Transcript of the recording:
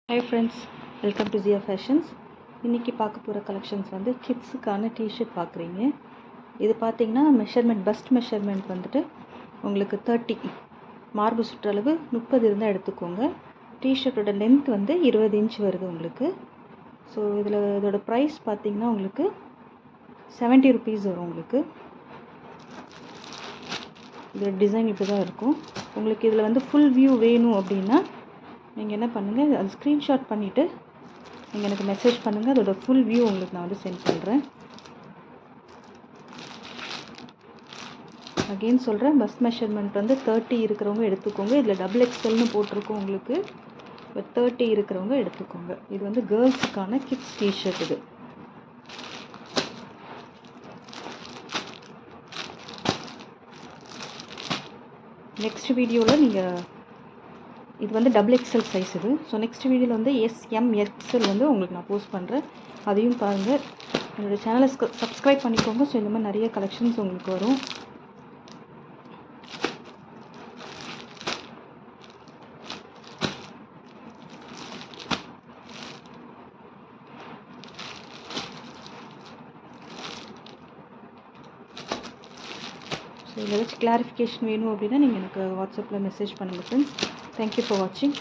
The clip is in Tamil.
Hi friends, welcome to Zia Fashions. இன்னைக்கு பார்க்க போகிற கலெக்ஷன்ஸ் வந்து கிட்ஸுக்கான டிஷர்ட் பார்க்குறீங்க. இது பார்த்தீங்கன்னா பஸ்ட் மெஷர்மெண்ட் வந்துட்டு உங்களுக்கு 30 மார்பு சுற்றளவு 30 இருந்தால் எடுத்துக்கோங்க. டிஷர்ட்டோட லென்த் வந்து 20 இன்ச் வருது உங்களுக்கு. ஸோ இதோட ப்ரைஸ் பார்த்தீங்கன்னா உங்களுக்கு 70 rupees வரும் உங்களுக்கு. இதோட டிசைன் இப்படி தான் இருக்கும். உங்களுக்கு இதில் வந்து ஃபுல் வியூ வேணும் அப்படின்னா நீங்கள் என்ன பண்ணுங்கள், அது ஸ்க்ரீன்ஷாட் பண்ணிவிட்டு நீங்கள் எனக்கு மெசேஜ் பண்ணுங்கள். அதோட ஃபுல் வியூ உங்களுக்கு நான் வந்து சென்ட் பண்ணுறேன். அகெயின் சொல்கிறேன், பஸ் மெஷர்மெண்ட் வந்து 30 இருக்கிறவங்க எடுத்துக்கோங்க. இதில் XXLனு போட்டிருக்கோம் உங்களுக்கு. இப்போ 30 இருக்கிறவங்க எடுத்துக்கோங்க. இது வந்து கேர்ள்ஸுக்கான கிட்ஸ் டிஷர்ட். இது நெக்ஸ்ட் வீடியோவில் நீங்கள் இது வந்து XXL சைஸ் இது. ஸோ நெக்ஸ்ட் வீடியோவில் வந்து SMXL வந்து உங்களுக்கு நான் போஸ்ட் பண்ணுறேன். அதையும் பாருங்கள். என்னோடய சேனலை சப்ஸ்கிரைப் பண்ணிக்கோங்க. ஸோ இந்த மாதிரி நிறைய கலெக்ஷன்ஸ் உங்களுக்கு வரும். ஸோ இதில் ஏதாச்சும் கிளாரிஃபிகேஷன் வேணும் அப்படின்னா நீங்கள் எனக்கு வாட்ஸ்அப்பில் மெசேஜ் பண்ணுங்கள் ஃப்ரெண்ட்ஸ். தேங்க்யூ ஃபார் வாட்சிங்.